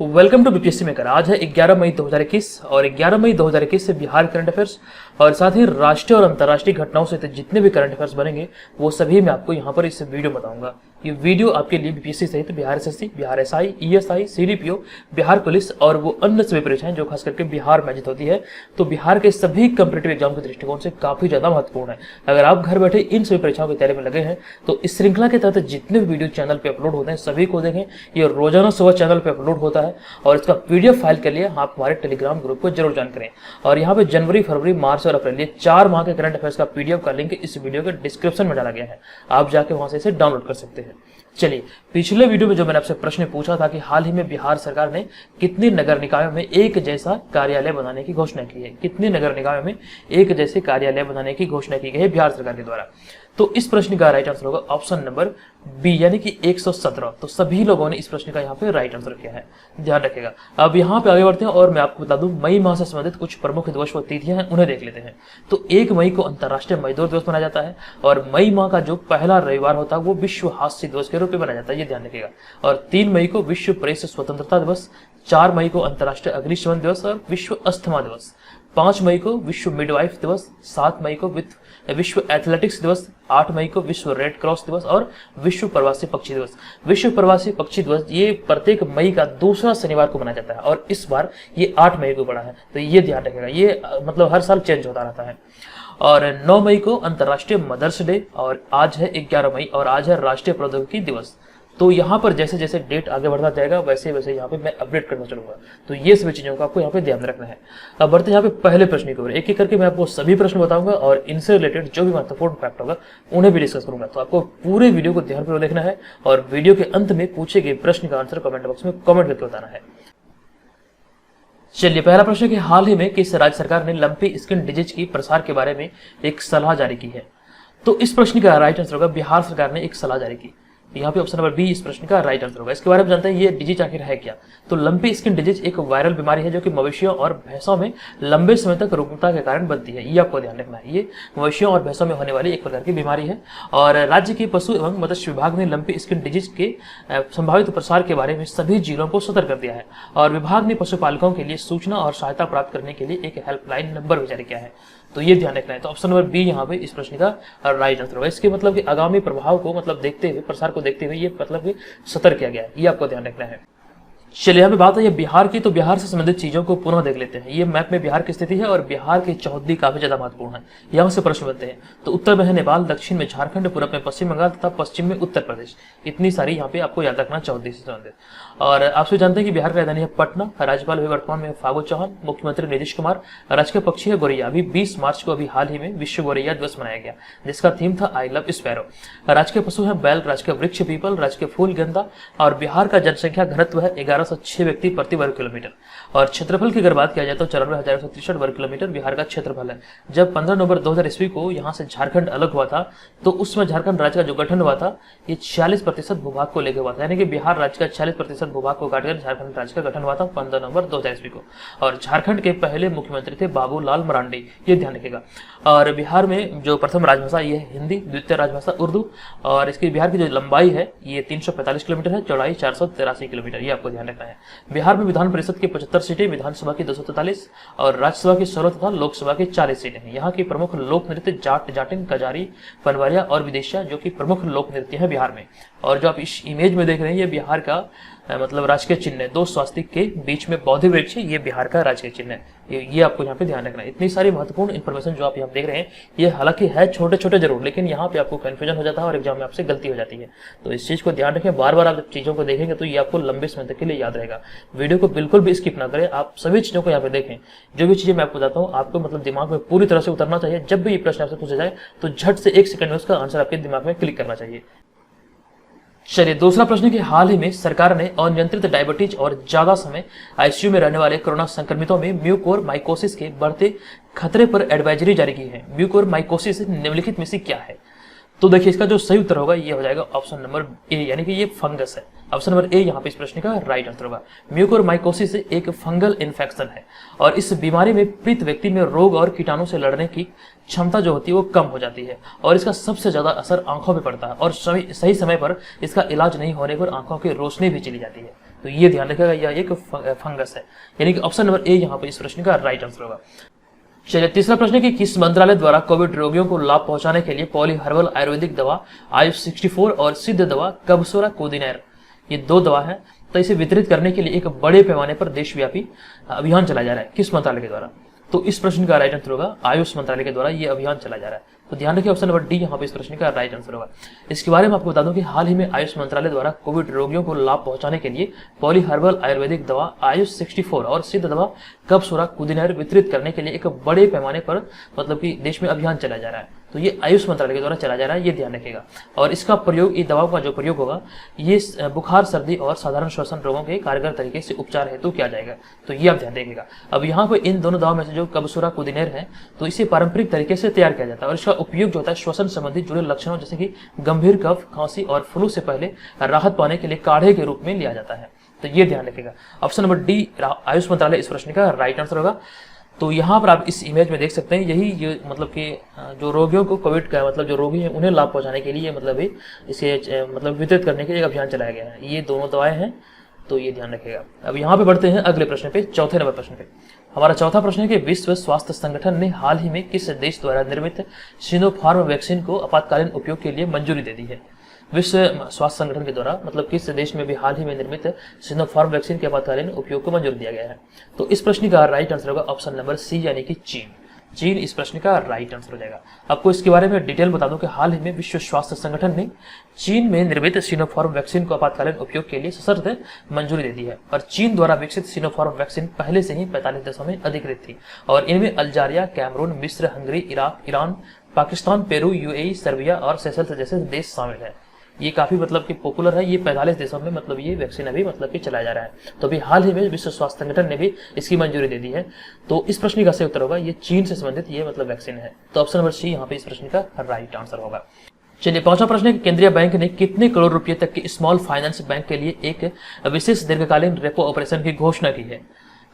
Welcome to BPSC maker. आज है 11 मई 2021 और 11 मई 2021 से बिहार करंट अफेयर्स और साथ ही राष्ट्रीय और अंतर्राष्ट्रीय घटनाओं से जितने भी करंट अफेयर्स बनेंगे वो सभी मैं आपको यहाँ पर इस वीडियो में बताऊंगा। ये वीडियो आपके लिए बीपीएससी सहित Bihar SSC, Bihar SI, ESI, CDPO, Bihar police और वो अन्य सभी परीक्षाएं जो खास करके बिहार में आयोजित होती है, तो बिहार के सभी कॉम्पिटिटिव एग्जाम के दृष्टिकोण से काफी ज्यादा महत्वपूर्ण है। अगर आप घर बैठे इन सभी परीक्षाओं की तैयारी में लगे हैं तो इस श्रृंखला के तहत जितने भी वीडियो चैनल पे अपलोड होते हैं सभी को देखें। ये रोजाना सुबह चैनल पे अपलोड होता है और इसका पीडीएफ फाइल के लिए आप हमारे टेलीग्राम ग्रुप को जरूर ज्वाइन करें। और यहाँ पे जनवरी, फरवरी, मार्च और अप्रैल ये 4 माह के करंट अफेयर्स का पीडीएफ का लिंक इस वीडियो के डिस्क्रिप्शन में डाला गया है, आप जाके वहां से इसे डाउनलोड कर सकते हैं। चलिए, पिछले वीडियो में जो मैंने आपसे प्रश्न पूछा था कि हाल ही में बिहार सरकार ने कितने नगर निकायों में एक जैसा कार्यालय बनाने की घोषणा की है, कितने नगर निकायों में एक जैसे कार्यालय बनाने की घोषणा की गई है बिहार सरकार के द्वारा। तो इस प्रश्न का राइट आंसर होगा ऑप्शन नंबर बी यानी कि 117। तो सभी लोगों ने इस प्रश्न का यहाँ पे राइट आंसर किया है, ध्यान रखिएगा। अब यहाँ पे आगे बढ़ते हैं और मैं आपको बता दूं मई माह से संबंधित कुछ प्रमुख दिवस व तिथियां हैं, उन्हें देख लेते हैं। तो 1 मई को अंतर्राष्ट्रीय मजदूर दिवस मनाया जाता है और मई माह का जो पहला रविवार होता है वो विश्व हास्य दिवस के रूप में मनाया जाता है, ये ध्यान रखिएगा। और 3 मई को विश्व प्रेस स्वतंत्रता दिवस, 4 मई को अंतर्राष्ट्रीय अग्निशमन दिवस और विश्व अस्थमा दिवस, 5 मई को विश्व मिडवाइफ दिवस, 7 मई को विश्व एथलेटिक्स दिवस, 8 मई को विश्व रेड क्रॉस दिवस और विश्व प्रवासी पक्षी दिवस। विश्व प्रवासी पक्षी दिवस ये प्रत्येक मई का दूसरा शनिवार को मनाया जाता है और इस बार ये 8 मई को पड़ा है, तो ये ध्यान रखिएगा। ये मतलब हर साल चेंज होता रहता है। और 9 मई को अंतर्राष्ट्रीय मदर्स डे और आज है 11 मई और आज है राष्ट्रीय प्रौद्योगिकी दिवस। तो यहाँ पर जैसे जैसे डेट आगे बढ़ता जाएगा वैसे वैसे यहाँ पे मैं अपडेट करना चलूंगा, तो ये सभी चीजों का आपको यहाँ पे ध्यान रखना है। अब बढ़ते यहाँ पे पहले प्रश्न की ओर, एक एक करके मैं आपको सभी प्रश्न बताऊंगा और इनसे रिलेटेड जो भी महत्वपूर्ण फैक्ट होगा उन्हें भी डिस्कस करूंगा। तो आपको पूरे वीडियो को ध्यानपूर्वक देखना है और वीडियो के अंत में पूछे गए प्रश्न का आंसर कमेंट बॉक्स में कमेंट करके बताना है। चलिए, पहला प्रश्न कि हाल ही में किस राज्य सरकार ने लंपी स्किन डिजीज की प्रसार के बारे में एक सलाह जारी की है। तो इस प्रश्न का राइट आंसर होगा बिहार सरकार ने एक सलाह जारी की। यहाँ पे ऑप्शन नंबर बी इस प्रश्न का राइट आंसर होगा। इसके बारे में जानते हैं ये डिजीज आखिर है क्या। तो लंपी स्किन डिजीज एक वायरल बीमारी है जो कि मवेशियों और भैंसों में लंबे समय तक रुग्णता के कारण बनती है, ये आपको ध्यान रखना है। ये मवेशियों और भैंसों में होने वाली एक प्रकार की बीमारी है और राज्य के पशु एवं मत्स्य विभाग ने लंपी स्किन डिजीज के संभावित प्रसार के बारे में सभी जिलों को सतर्क कर दिया है और विभाग ने पशुपालकों के लिए सूचना और सहायता प्राप्त करने के लिए एक हेल्पलाइन नंबर भी जारी किया है, तो ये ध्यान रखना है। तो ऑप्शन नंबर बी यहाँ पे इस प्रश्न का राइट आंसर होगा। इसके मतलब कि आगामी प्रभाव को मतलब देखते हुए, प्रसार को देखते हुए ये मतलब कि सतर्क किया गया है, ये आपको ध्यान रखना है। चलिए, यहाँ पे बात है बिहार की, तो बिहार से संबंधित चीजों को पुनः देख लेते हैं। ये मैप में बिहार की स्थिति है और बिहार की चौहद्दी काफी ज्यादा महत्वपूर्ण है। यहाँ से प्रश्न बनते हैं। तो उत्तर में है नेपाल, दक्षिण में झारखंड, पूर्व में पश्चिम बंगाल तथा पश्चिम में उत्तर प्रदेश। इतनी सारी यहाँ पे आपको याद रखना चौहद्दी से संबंधित। और आपसे जानते हैं कि बिहार की राजधानी है पटना, राज्यपाल भी वर्तमान में फागू चौहान, मुख्यमंत्री नीतीश कुमार, राजकीय पक्षी है गोरैया। अभी 20 मार्च को अभी हाल ही में विश्व गोरैया दिवस मनाया गया जिसका थीम था आई लव स्पैरो। राजकीय पशु है बैल, राजकीय वृक्ष पीपल, राजकीय फूल गेंदा। और बिहार का जनसंख्या घनत्व है 1106 व्यक्ति प्रति वर्ग किलोमीटर। और क्षेत्रफल की अगर बात किया जाए तो 94,163 वर्ग किलोमीटर बिहार का क्षेत्रफल है। जब 15 नवंबर 2000 ईस्वी को यहाँ से झारखंड अलग हुआ था तो उसमें झारखंड राज्य का जो गठन हुआ था ये 46% भूभाग को लेकर हुआ था, यानी कि बिहार राज्य का 46% भूभाग को काटकर झारखंड राज्य का गठन हुआ था 15 नवंबर 2000 ईस्वी को। और झारखंड के पहले मुख्यमंत्री थे बाबूलाल मरांडी, ये ध्यान रखिएगा। और बिहार में जो प्रथम राजभाषा ये हिंदी, द्वितीय राजभाषा उर्दू। और इसकी बिहार की जो लंबाई है ये 345 किलोमीटर है, चौड़ाई 483 किलोमीटर, ये आपको ध्यान रखना है। बिहार में विधान परिषद की 75 सीटें, विधानसभा की 243 और राज्यसभा की 16 तथा लोकसभा की 40 सीटें हैं। यहाँ की प्रमुख लोक नृत्य जाट, जाटिन, कजारी, पनवारिया और विदेशिया जो कि प्रमुख लोक नृत्य है बिहार में। और जो आप इस इमेज में देख रहे हैं ये बिहार का मतलब राजकीय चिन्ह है, 2 स्वास्तिक के बीच में बौद्ध वृक्ष है, ये बिहार का राजकीय चिन्ह है। ये आपको यहाँ पे ध्यान रखना है। इतनी सारी महत्वपूर्ण इन्फॉर्मेशन जो आप यहाँ देख रहे हैं ये हालांकि है छोटे छोटे जरूर, लेकिन यहाँ पे आपको कंफ्यूजन हो जाता है और एग्जाम में आपसे गलती हो जाती है, तो इस चीज को ध्यान रखें। बार बार आप चीजों को देखेंगे तो ये आपको लंबे समय तक के लिए याद रहेगा। वीडियो को बिल्कुल भी स्किप ना करें, आप सभी चीजों को यहाँ पे देखें। जो भी चीजें मैं आपको बताता हूँ आपको मतलब दिमाग में पूरी तरह से उतरना चाहिए। जब भी ये प्रश्न आपसे पूछा जाए तो झट से 1 सेकंड में उसका आंसर आपके दिमाग में क्लिक करना चाहिए। चलिए, दूसरा प्रश्न कि हाल ही में सरकार ने अनियंत्रित डायबिटीज और ज्यादा समय आईसीयू में रहने वाले कोरोना संक्रमितों में म्यूकोरमाइकोसिस के बढ़ते खतरे पर एडवाइजरी जारी की है। म्यूकोरमाइकोसिस निम्नलिखित में से क्या है। तो देखिए इसका जो सही उत्तर होगा ये हो जाएगा ऑप्शन नंबर ए, यानी कि ये फंगस है। ऑप्शन नंबर ए यहाँ पे इस प्रश्न का राइट आंसर होगा। म्यूकोरमाइकोसिस एक फंगल इन्फेक्शन है और इस बीमारी में पीड़ित व्यक्ति में रोग और कीटाणु से लड़ने की क्षमता जो होती है वो कम हो जाती है और इसका सबसे ज्यादा असर आंखों पे पड़ता है और सही समय पर इसका इलाज नहीं होने पर आंखों की रोशनी भी चली जाती है। तो ये ध्यान रखिएगा, यह एक फंगस है, यानी कि ऑप्शन नंबर ए यहाँ पे इस प्रश्न का राइट आंसर होगा। चलिए तीसरा प्रश्न है कि किस मंत्रालय द्वारा कोविड रोगियों को लाभ पहुंचाने के लिए पॉली हर्बल आयुर्वेदिक दवा आयुष 64 और सिद्ध दवा कबसुरा कोदिनेर, ये 2 दवा है, तो इसे वितरित करने के लिए एक बड़े पैमाने पर देशव्यापी अभियान चलाया जा रहा है, किस मंत्रालय के द्वारा? तो इस प्रश्न का राइट आंसर होगा आयुष मंत्रालय के द्वारा ये अभियान चलाया जा रहा है। तो ध्यान रखिए ऑप्शन नंबर डी यहाँ पे इस प्रश्न का राइट आंसर होगा। इसके बारे में आपको बता दूं कि हाल ही में आयुष मंत्रालय द्वारा कोविड रोगियों को लाभ पहुंचाने के लिए पॉली हर्बल आयुर्वेदिक दवा आयुष 64 और सिद्ध दवा कबसुरा कोदिनेर वितरित करने के लिए एक बड़े पैमाने पर मतलब कि देश में अभियान चलाया जा रहा है। तो ये आयुष मंत्रालय के द्वारा चलाया जा रहा है, ये ध्यान रखिएगा। और इसका प्रयोग, ये दवाओं का जो प्रयोग होगा ये बुखार, सर्दी और साधारण श्वसन रोगों के कारगर तरीके से उपचार हेतु किया जाएगा। तो ये आप ध्यान रखिएगा। अब यहाँ पे इन दोनों दवाओं में से जो कबसुरा कोदिनेर है तो इसे पारंपरिक तरीके से तैयार किया जाता है और इसका उपयोग जो होता है श्वसन संबंधी जुड़े लक्षणों जैसे कि गंभीर कफ, खांसी और फ्लू से पहले राहत पाने के लिए काढ़े के रूप में लिया जाता है। तो ये ध्यान रखिएगा। ऑप्शन नंबर डी आयुष मंत्रालय इस प्रश्न का राइट आंसर होगा। तो यहाँ पर आप इस इमेज में देख सकते हैं यही ये मतलब कि जो रोगियों को कोविड का मतलब जो रोगी हैं उन्हें लाभ पहुंचाने के लिए मतलब इसे मतलब वितरित करने के लिए एक अभियान चलाया गया है। ये दोनों दवाएं हैं, तो ये ध्यान रखिएगा। अब यहाँ पे बढ़ते हैं अगले प्रश्न पे, चौथे नंबर प्रश्न पे। हमारा चौथा प्रश्न है कि विश्व स्वास्थ्य संगठन ने हाल ही में किस देश द्वारा निर्मित सिनोफार्म वैक्सीन को आपातकालीन उपयोग के लिए मंजूरी दे दी है? विश्व स्वास्थ्य संगठन के द्वारा मतलब किस देश में भी हाल ही में निर्मित सिनोफार्म वैक्सीन के आपातकालीन उपयोग को मंजूरी दिया गया है? तो इस प्रश्न का राइट आंसर होगा ऑप्शन नंबर सी, यानी कि चीन। चीन इस प्रश्न का राइट आंसर हो जाएगा। आपको इसके बारे में डिटेल बता दूं कि हाल ही में विश्व स्वास्थ्य संगठन ने चीन में निर्मित सिनोफार्म वैक्सीन को आपातकालीन उपयोग के लिए सशर्त मंजूरी दे दी है और चीन द्वारा विकसित सिनोफार्म वैक्सीन पहले से ही 45 देशों में अधिकृत थी और इनमें अल्जीरिया, कैमरून, मिस्र, Hungary, Iraq, Iran, Pakistan, Peru, UAE, Serbia और सेशल्स जैसे देश शामिल है। ये काफी मतलब कि पॉपुलर है, ये 45 देशों में मतलब ये वैक्सीन अभी मतलब कि चलाया जा रहा है। तो अभी हाल ही में विश्व स्वास्थ्य संगठन ने भी इसकी मंजूरी दे दी है। तो इस प्रश्न का सही उत्तर होगा ये चीन से संबंधित ये मतलब वैक्सीन है। तो ऑप्शन नंबर सी यहाँ पे इस प्रश्न का राइट आंसर होगा। चलिए पांचवा प्रश्न है कि केंद्रीय बैंक ने कितने करोड़ रुपए तक के स्मॉल फाइनेंस बैंक के लिए एक विशेष दीर्घकालीन रेपो ऑपरेशन की घोषणा की है?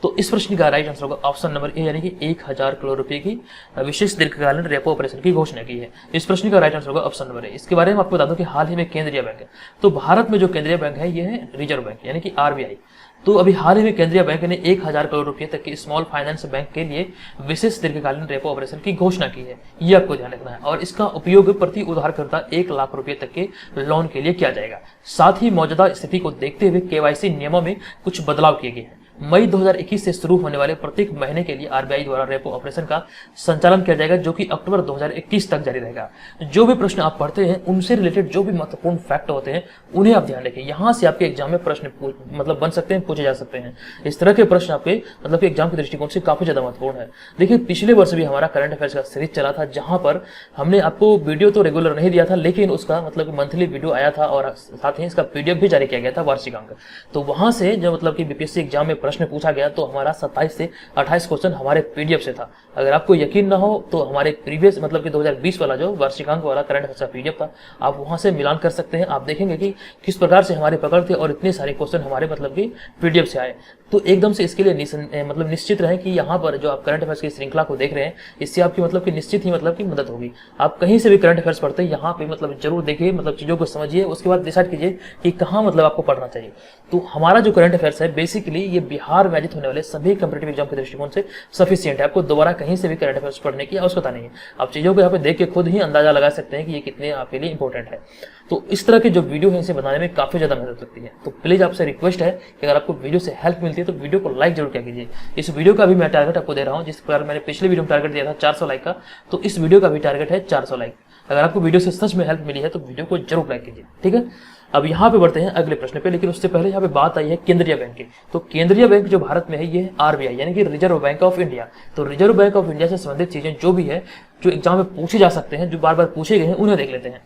तो इस प्रश्न का राइट आंसर होगा ऑप्शन नंबर ए, यानी कि 1000 करोड़ रुपए की विशेष दीर्घकालीन रेपो ऑपरेशन की घोषणा की है। इस प्रश्न का राइट आंसर होगा ऑप्शन नंबर ए। इसके बारे में आपको बता दूं कि हाल ही में केंद्रीय बैंक है, तो भारत में जो केंद्रीय बैंक है ये है रिजर्व बैंक यानी कि आरबीआई। तो अभी हाल ही में केंद्रीय बैंक ने 1000 करोड़ रुपए तक की स्मॉल फाइनेंस बैंक के लिए विशेष दीर्घकालीन रेपो ऑपरेशन की घोषणा की है, ये आपको ध्यान रखना है। और इसका उपयोग प्रति उधारकर्ता 1 लाख रुपए तक के लोन के लिए किया जाएगा। साथ ही मौजूदा स्थिति को देखते हुए केवाईसी नियमों में कुछ बदलाव किए गए हैं। मई 2021 से शुरू होने वाले प्रत्येक महीने के लिए आरबीआई द्वारा रेपो ऑपरेशन का संचालन किया जाएगा, जो कि अक्टूबर 2021 तक जारी रहेगा। जो भी प्रश्न आप पढ़ते हैं उनसे रिलेटेड जो भी महत्वपूर्ण फैक्ट होते हैं उन्हें आप ध्यान रखें। यहाँ से आपके एग्जाम में प्रश्न मतलब बन सकते हैं, पूछे जा सकते हैं। इस तरह के प्रश्न आपके मतलब कि एग्जाम के दृष्टिकोण से काफी ज्यादा महत्वपूर्ण है। देखिए पिछले वर्ष भी हमारा करंट अफेयर्स का सीरीज चला था, जहां पर हमने आपको वीडियो तो रेगुलर नहीं दिया था, लेकिन उसका मतलब मंथली वीडियो आया था और साथ ही इसका पीडीएफ भी जारी किया गया था वार्षिक अंक। तो वहां से जो मतलब कि बीपीएससी एग्जाम में प्रश्न पूछा गया तो हमारा 27 से 28 क्वेश्चन हमारे पीडीएफ से था। अगर आपको यकीन ना हो तो हमारे प्रीवियस मतलब कि 2020 वाला जो वार्षिकांक वाला करंट अफेयर्स का पीडीएफ था, आप वहां से मिलान कर सकते हैं। आप देखेंगे कि किस प्रकार से हमारे पकड़ थे और इतने सारे क्वेश्चन हमारे मतलब कि पीडीएफ से आए। तो एकदम से इसके लिए मतलब निश्चित रहे कि यहाँ पर जो आप करंट अफेयर्स की श्रृंखला को देख रहे हैं, इससे आपकी मतलब कि निश्चित ही मतलब की मदद होगी। आप कहीं से भी करंट अफेयर्स पढ़ते हैं यहाँ पे मतलब जरूर देखिए, मतलब चीजों को समझिए, उसके बाद डिसाइड कीजिए कि कहाँ मतलब आपको पढ़ना चाहिए। तो हमारा जो करंट अफेयर्स है बेसिकली ये बिहार में आयोजित होने वाले सभी कॉम्पिटिटिव एग्जाम के दृष्टिकोण से सफिशिएंट है। आपको दोबारा कहीं से भी करंट अफेयर्स पढ़ने की आवश्यकता नहीं है। आप चीजों को यहाँ पे देख के खुद ही अंदाजा लगा सकते हैं कि ये कितने आपके लिए इंपॉर्टेंट है। तो इस तरह के जो वीडियो है इसे बनाने में काफी ज्यादा मेहनत लगती है। तो प्लीज आपसे रिक्वेस्ट है कि अगर आपको वीडियो से हेल्प मिलती है तो वीडियो को लाइक जरूर किया कीजिए। इस वीडियो का भी मैं टारगेट आपको दे रहा हूँ, जिस प्रकार मैंने पिछले वीडियो में टारगेट दिया था 400 लाइक का, तो इस वीडियो का भी टारगेट है 400 लाइक। अगर आपको वीडियो से सच में हेल्प मिली है तो वीडियो को जरूर लाइक कीजिए, ठीक है। अब यहाँ पे बढ़ते हैं अगले प्रश्न पे, लेकिन उससे पहले यहाँ पे बात आई है केंद्रीय बैंक की। तो केंद्रीय बैंक जो भारत में है ये है आरबीआई यानी कि रिजर्व बैंक ऑफ इंडिया। तो रिजर्व बैंक ऑफ इंडिया से संबंधित चीजें जो भी है जो एग्जाम में पूछे जा सकते हैं, जो बार बार पूछे गए हैं, उन्हें देख लेते हैं।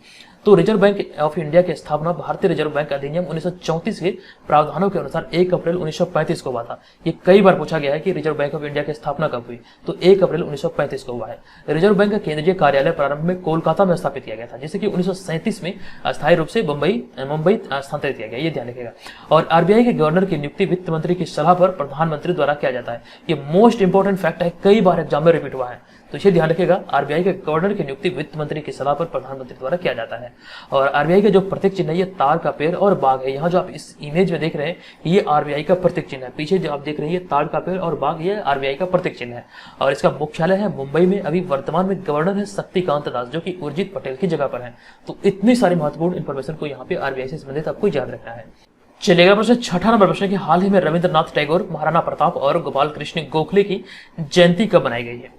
तो रिजर्व बैंक ऑफ इंडिया की स्थापना भारतीय रिजर्व बैंक अधिनियम 1934 के प्रावधानों के अनुसार 1 अप्रैल 1935 को हुआ था। ये कई बार पूछा गया है कि रिजर्व बैंक ऑफ इंडिया की स्थापना कब हुई, तो 1 अप्रैल 1935 को हुआ है। रिजर्व बैंक का केंद्रीय कार्यालय प्रारंभ में कोलकाता में स्थापित किया गया था, जिसे कि 1937 में अस्थायी रूप से मुंबई स्थानांतरित किया गया, ये ध्यान रखिएगा। और आरबीआई के गवर्नर की नियुक्ति वित्त मंत्री की सलाह पर प्रधानमंत्री द्वारा किया जाता है। ये मोस्ट इंपोर्टेंट फैक्ट है, कई बार एग्जाम में रिपीट हुआ है, तो इसे ध्यान रखिएगा। आरबीआई के गवर्नर की नियुक्ति वित्त मंत्री की सलाह पर प्रधानमंत्री द्वारा किया जाता है। और आरबीआई का जो प्रतीक चिन्ह है ये ताड़ का पेड़ और बाघ है। यहाँ जो आप इस इमेज में देख रहे हैं ये आरबीआई का प्रतीक चिन्ह है। पीछे जो आप देख रहे हैं ये ताड़ का पेड़ और बाघ, ये आरबीआई का प्रतीक चिन्ह है। और इसका मुख्यालय है मुंबई में। अभी वर्तमान में गवर्नर है शक्तिकांत दास, जो कि उर्जित पटेल की जगह पर है। तो इतनी सारी महत्वपूर्ण इंफॉर्मेशन को यहाँ पे आरबीआई से संबंधित आपको याद रखना है। चलिए अगला प्रश्न, छठा नंबर प्रश्न कि हाल ही में रविंद्रनाथ टैगोर, महाराणा प्रताप और गोपाल कृष्ण गोखले की जयंती कब बनाई गई है।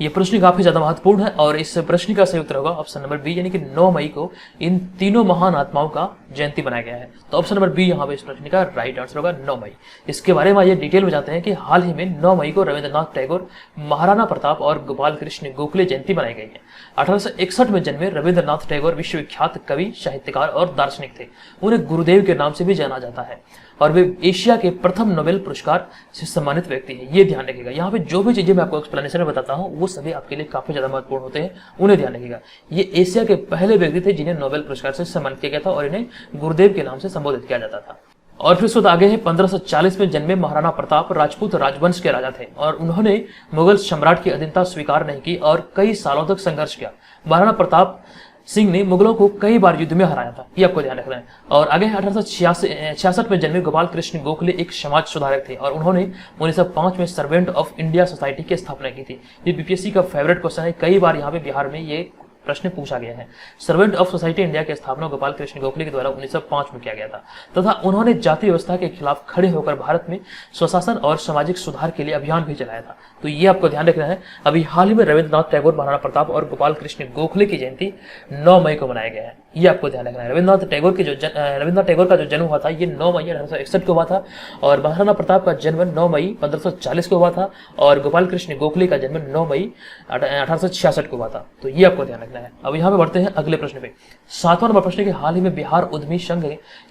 ये प्रश्न काफी ज्यादा महत्वपूर्ण है और इस प्रश्न का सही उत्तर होगा ऑप्शन नंबर बी, यानी कि 9 मई को इन तीनों महान आत्माओं का जयंती बनाया गया है। तो ऑप्शन नंबर बी यहाँ पे इस प्रश्न का राइट आंसर होगा 9 मई। इसके बारे में ये डिटेल में जानते हैं कि हाल ही में 9 मई को रविंद्रनाथ टैगोर, महाराणा प्रताप और गोपाल कृष्ण गोखले जयंती बनाई गई है। 1861 में जन्मे रविंद्रनाथ टैगोर विश्वविख्यात कवि, साहित्यकार और दार्शनिक थे। उन्हें गुरुदेव के नाम से भी जाना जाता है और वे एशिया के प्रथम नोबेल पुरस्कार से सम्मानित व्यक्ति हैं। ये ध्यान रखिएगा। यहाँ पे जो भी चीजें मैं आपको एक्सप्लेनेशन में बताता हूँ वो सभी आपके लिए काफी ज्यादा महत्वपूर्ण होते हैं, उन्हें ध्यान रखिएगा। ये एशिया के पहले व्यक्ति थे जिन्हें नोबेल पुरस्कार से सम्मानित किया गया था और इन्हें गुरुदेव के नाम से संबोधित किया जाता था। और फिर उसके आगे है 1540 में जन्मे महाराणा प्रताप राजपूत राजवंश के राजा थे और उन्होंने मुगल सम्राट की अधीनता स्वीकार नहीं की और कई सालों तक संघर्ष किया। महाराणा प्रताप सिंह ने मुगलों को कई बार युद्ध में हराया था, ये आपको ध्यान रखना है। और आगे 1866 में जन्मे गोपाल कृष्ण गोखले एक समाज सुधारक थे और उन्होंने 1905 में सर्वेंट ऑफ इंडिया सोसाइटी की स्थापना की थी। ये बीपीएससी का फेवरेट क्वेश्चन है, कई बार यहाँ पे बिहार में ये प्रश्न पूछा गया है। सर्वेंट ऑफ सोसाइटी इंडिया की स्थापना गोपाल कृष्ण गोखले के द्वारा 1905 में किया गया था तथा उन्होंने जाति व्यवस्था के खिलाफ खड़े होकर भारत में स्वशासन और सामाजिक सुधार के लिए अभियान भी चलाया था। तो ये आपको ध्यान रखना है। अभी हाल ही में रविंद्रनाथ टैगोर, महाराणा प्रताप और गोपाल कृष्ण गोखले की जयंती 9 मई को मनाया गया है, ये आपको ध्यान रखना है। रविंद्रनाथ टैगोर का जो जन्म हुआ था ये 9 मई 1861 को हुआ था और महाराणा प्रताप का जन्म 9 मई 1540 को हुआ था और गोपाल कृष्ण गोखले का जन्म 9 मई 1866 को हुआ था। तो ये आपको ध्यान रखना है। अब यहाँ पे बढ़ते हैं अगले प्रश्न पे। 7वां नंबर प्रश्न कि हाल ही में बिहार उद्यमी संघ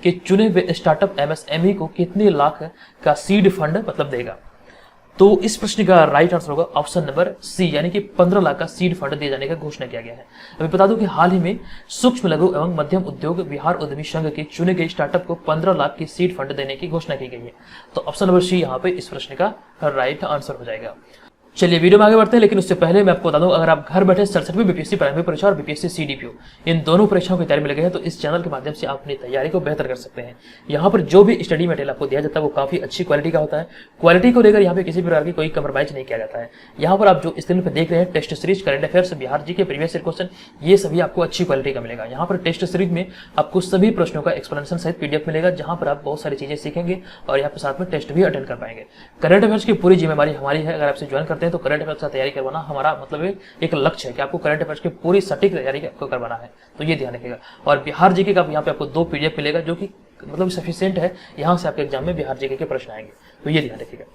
के चुने हुए स्टार्टअप एमएसएमई को कितने लाख का सीड फंड मतलब देगा। तो इस प्रश्न का राइट आंसर होगा ऑप्शन नंबर सी, यानी कि 15 लाख का सीड फंड दिए जाने का घोषणा किया गया है। अभी बता दूं कि हाल ही में सूक्ष्म लघु एवं मध्यम उद्योग बिहार उद्यमी संघ के चुने गए स्टार्टअप को 15 लाख की सीड फंड देने की घोषणा की गई है। तो ऑप्शन नंबर सी यहाँ पे इस प्रश्न का राइट आंसर हो जाएगा। चलिए वीडियो में आगे बढ़ते हैं, लेकिन उससे पहले मैं आपको बता दूं, अगर आप घर बैठे 67वीं बीपीएससी प्राइमरी परीक्षा और बीपीएससी सीडीपीओ इन दोनों परीक्षाओं की तैयारी में लगे हैं तो इस चैनल के माध्यम से आप अपनी तैयारी को बेहतर कर सकते हैं। यहाँ पर जो भी स्टडी मटेरियल आपको दिया जाता है वो काफी अच्छी क्वालिटी का होता है। क्वालिटी को लेकर यहाँ पे किसी प्रकार की कोई कम्प्रोमाइज नहीं किया जाता है। यहाँ पर आप जो स्क्रीन पर देख रहे हैं test series, current affairs, Bihar G K previous year question, ये सभी आपको अच्छी क्वालिटी का मिलेगा। यहाँ पर टेस्ट सीरीज में आपको सभी प्रश्नों का एक्सप्लेनेशन सहित पीडीएफ मिलेगा, जहाँ पर आप बहुत सारी चीजें सीखेंगे और यहाँ पर साथ में टेस्ट भी अटेंड कर पाएंगे। करंट अफेयर्स की पूरी जिम्मेवारी हमारी है। अगर आपसे ज्वाइन करते हैं तो करंट अफेयर्स का तैयारी करवाना हमारा मतलब एक लक्ष्य है कि आपको करंट अफेयर्स की पूरी सटीक तैयारी आपको करवाना है, तो ये ध्यान रखिएगा। और बिहार जीके का यहाँ पे आपको 2 पीडीएफ मिलेगा जो कि मतलब सफिशिएंट है, यहाँ से आपके एग्जाम में बिहार जीके के प्रश्न आएंगे, तो ये ध्यान रखिएगा।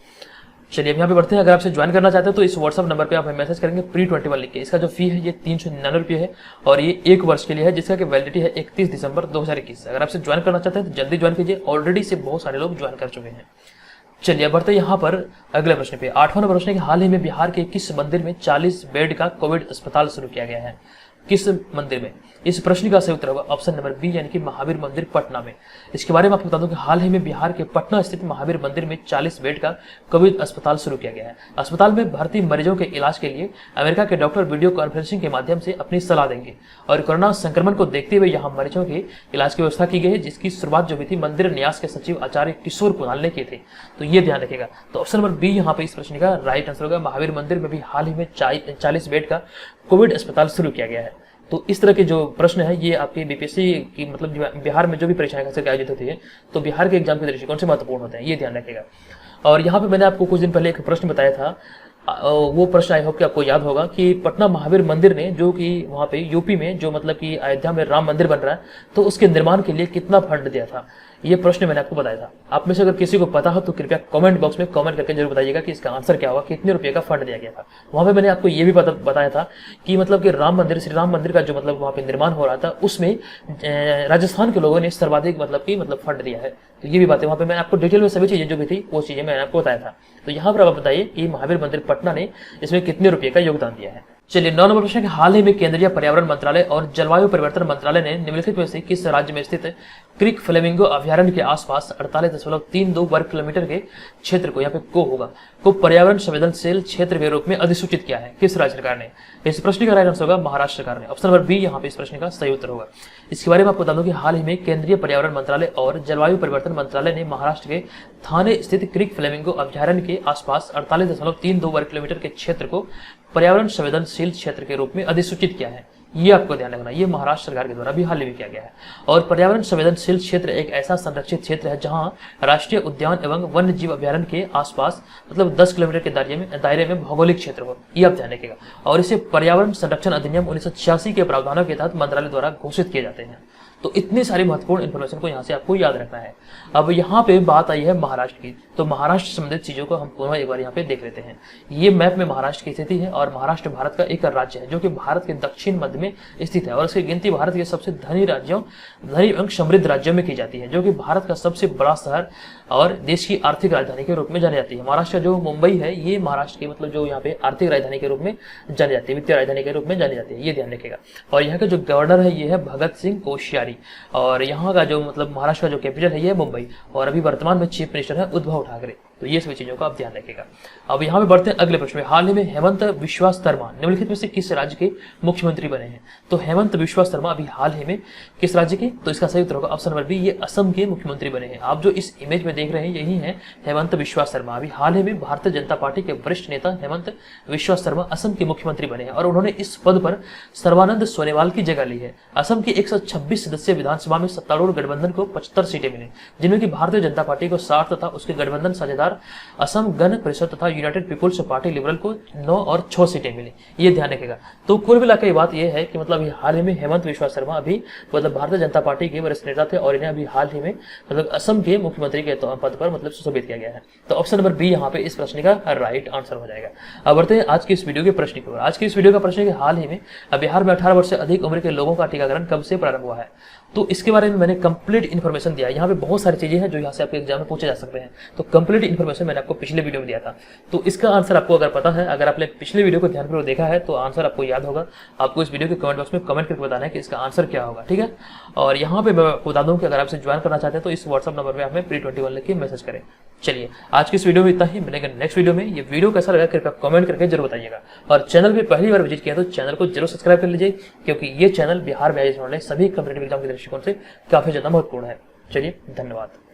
चलिए अब यहाँ पे बढ़ते हैं। अगर आपसे ज्वाइन करना चाहते हैं तो इस व्हाट्सअप नंबर पे आप हमें मैसेज करेंगे pre21 लिख के। इसका जो फी है ये 399 रुपये है और ये 1 वर्ष के लिए है, जिसका कि वैलिडिटी है 31 दिसंबर 2021। अगर आपसे ज्वाइन करना चाहते हैं तो जल्दी ज्वाइन कीजिए, ऑलरेडी से बहुत सारे लोग ज्वाइन कर चुके हैं। चलिए बढ़ते यहाँ पर अगले प्रश्न पे। 8वां प्रश्न है कि हाल ही में बिहार के किस मंदिर में 40 बेड का कोविड अस्पताल शुरू किया गया है। किस मंदिर में? इस प्रश्न का सही उत्तर होगा ऑप्शन नंबर बी, यानी कि महावीर मंदिर पटना में। इसके बारे में आपको बता दूं कि हाल ही में बिहार के पटना स्थित महावीर मंदिर में 40 बेड का कोविड अस्पताल शुरू किया गया है। अस्पताल में भर्ती मरीजों के इलाज के लिए अमेरिका के डॉक्टर वीडियो कॉन्फ्रेंसिंग के माध्यम से अपनी सलाह देंगे और कोरोना संक्रमण को देखते हुए यहाँ मरीजों के इलाज की व्यवस्था की गई है, जिसकी शुरुआत जो हुई थी मंदिर न्यास के सचिव आचार्य किशोर कुणाल ने किए थे। तो ये ध्यान रखिएगा। तो ऑप्शन नंबर बी यहाँ पे इस प्रश्न का राइट आंसर होगा। महावीर मंदिर में भी हाल ही में 40 बेड का कोविड अस्पताल शुरू किया गया है। तो इस तरह के जो प्रश्न है ये आपके बीपीएससी की मतलब बिहार में जो भी परीक्षाएं खास करके आयोजित होती है तो बिहार के एग्जाम के दृष्टिकोण से महत्वपूर्ण होते हैं, ये ध्यान रखिएगा। और यहाँ पे मैंने आपको कुछ दिन पहले एक प्रश्न बताया था, वो प्रश्न आई होप कि आपको याद होगा कि पटना महावीर मंदिर ने जो कि वहाँ पे यूपी में जो मतलब कि अयोध्या में राम मंदिर बन रहा है तो उसके निर्माण के लिए कितना फंड दिया था। ये प्रश्न मैंने आपको बताया था। आप में से अगर किसी को पता हो तो कृपया कमेंट बॉक्स में कमेंट करके जरूर बताइएगा कि इसका आंसर क्या होगा, कितने रुपए का फंड दिया गया था। वहां पे मैंने आपको ये भी बताया था कि मतलब कि राम मंदिर, श्री राम मंदिर का जो मतलब वहां पे निर्माण हो रहा था उसमें राजस्थान के लोगों ने सर्वाधिक मतलब फंड दिया है। तो ये भी बातें वहां पे मैंने आपको डिटेल में सभी चीजें जो भी थी वो चीजें मैंने आपको बताया था। तो यहाँ पर आप बताइए कि महावीर मंदिर पटना ने इसमें कितने रुपए का योगदान दिया है। चलिए 9 नंबर प्रश्न, हाल ही में केंद्रीय पर्यावरण मंत्रालय और जलवायु परिवर्तन मंत्रालय ने निम्नलिखित में से किस राज्य में स्थित क्रीक फ्लेमिंगो अभयारण्य के आसपास 48.32 वर्ग किलोमीटर के क्षेत्र को, यहाँ पे को पर्यावरण संवेदनशील क्षेत्र के रूप में अधिसूचित किया है? किस राज्य सरकार ने? इस प्रश्न का राइट आंसर होगा महाराष्ट्र सरकार ने। ऑप्शन नंबर बी यहाँ पे इस प्रश्न का सही उत्तर होगा। इसके बारे में आपको बता दूं कि हाल ही में केंद्रीय पर्यावरण मंत्रालय और जलवायु परिवर्तन मंत्रालय ने महाराष्ट्र के थाने स्थित क्रीक फ्लेमिंगो अभयारण्य के आसपास 48.32 वर्ग किलोमीटर के क्षेत्र को पर्यावरण संवेदनशील क्षेत्र के रूप में अधिसूचित किया है। ये आपको ध्यान रखना, ये महाराष्ट्र सरकार के द्वारा भी हाल ही में किया गया है। और पर्यावरण संवेदनशील क्षेत्र एक ऐसा संरक्षित क्षेत्र है जहां राष्ट्रीय उद्यान एवं वन्य जीव अभयारण्य के आसपास मतलब 10 किलोमीटर के दायरे में भौगोलिक क्षेत्र हो, ये आप ध्यान रखिएगा। और इसे पर्यावरण संरक्षण अधिनियम 1986 के प्रावधानों के तहत मंत्रालय द्वारा घोषित किए जाते हैं। तो इतनी सारी महत्वपूर्ण इन्फॉर्मेशन को यहाँ से आपको याद रखना है। अब यहाँ पे बात आई है महाराष्ट्र की, तो महाराष्ट्र संबंधित चीजों को हम पुनः एक बार यहाँ पे देख लेते हैं। ये मैप में महाराष्ट्र की स्थिति है और महाराष्ट्र भारत का एक राज्य है जो कि भारत के दक्षिण मध्य में स्थित है और इसकी गिनती भारत के सबसे धनी एवं समृद्ध राज्यों में की जाती है, जो कि भारत का सबसे बड़ा शहर और देश की आर्थिक राजधानी के रूप में जानी जाती है। महाराष्ट्र जो मुंबई है ये महाराष्ट्र की मतलब जो यहाँ पे आर्थिक राजधानी के रूप में जानी जाती है, वित्तीय राजधानी के रूप में जानी जाती है, ये ध्यान रखेगा। और यहाँ का जो गवर्नर है ये है भगत सिंह कोश्यारी और यहाँ का जो मतलब महाराष्ट्र का जो कैपिटल है ये है मुंबई और अभी वर्तमान में चीफ मिनिस्टर है उद्धव ठाकरे। तो ये सभी चीजों का आप ध्यान रखेगा। अब यहाँ पे बढ़ते हैं अगले प्रश्न में। हाल ही में हेमंत बिस्वा शर्मा निम्नलिखित में से किस राज्य के मुख्यमंत्री बने हैं? तो हेमंत बिस्वा शर्मा अभी हाल ही में किस राज्य के? तो इसका सही उत्तर होगा ऑप्शन नंबर बी, ये असम के मुख्यमंत्री बने हैं। आप जो इस इमेज में देख रहे हैं यही है हेमंत बिस्वा शर्मा। अभी हाल ही में भारतीय जनता पार्टी के वरिष्ठ नेता हेमंत बिस्वा शर्मा असम के मुख्यमंत्री बने हैं और उन्होंने इस पद पर सर्बानंद सोनोवाल की जगह ली है। असम की 126 सदस्यीय विधानसभा में सत्तारूढ़ गठबंधन को 75 सीटें मिली, जिनमें की भारतीय जनता पार्टी को 60 तथा उसके गठबंधन साझेदार असम गण परिषद तथा यूनाइटेड पीपुल्स पार्टी लिबरल को 9 और 6 सीटें मिली, ये ध्यान रखेगा। तो कुल मिलाकर ये बात ये है कि मतलब हाल ही में हेमंत बिस्वा शर्मा अभी मतलब भारतीय जनता पार्टी के वरिष्ठ नेता थे और इन्हें अभी हाल ही में मतलब असम के मुख्यमंत्री के पद पर मतलब सुशोभित किया गया है। तो ऑप्शन नंबर बी यहाँ पे इस प्रश्न का राइट आंसर हो जाएगा। अब बढ़ते हैं आज की इस वीडियो के प्रश्न की ओर। आज की इस वीडियो का प्रश्न है कि हाल ही में बिहार में 18 वर्ष से अधिक उम्र के लोगों का टीकाकरण कब से प्रारंभ हुआ है? तो इसके बारे में मैंने कंप्लीट इन्फॉर्मेशन दिया है। यहाँ पे बहुत सारी चीजें हैं जो यहाँ से आपके एग्जाम में पूछे जा सकते हैं, तो कंप्लीट इन्फॉर्मेशन मैंने आपको पिछले वीडियो में दिया था। तो इसका आंसर आपको अगर पता है, अगर आपने पिछले वीडियो को ध्यानपूर्वक देखा है तो आंसर आपको याद होगा। आपको इस वीडियो के कमेंट बॉक्स में कमेंट करके बताना है कि इसका आंसर क्या होगा, ठीक है। और यहाँ पे मैं आपको बता दूं कि अगर आपसे ज्वाइन करना चाहते हैं तो इस व्हाट्सअप नंबर पर हमें pre21 लिख के मैसेज करें। चलिए आज की इस वीडियो में इतना ही, मिलेंगे नेक्स्ट वीडियो में। ये वीडियो कैसा लगा कृपया कमेंट करके जरूर बताइएगा और चैनल पे पहली बार विजिट किया तो चैनल को जरूर सब्सक्राइब कर लीजिए, क्योंकि ये चैनल बिहार में आयोजित होने वाले सभी कॉम्पिटिटिव एग्जाम की दृष्टिकोण से काफी ज्यादा महत्वपूर्ण है। चलिए धन्यवाद।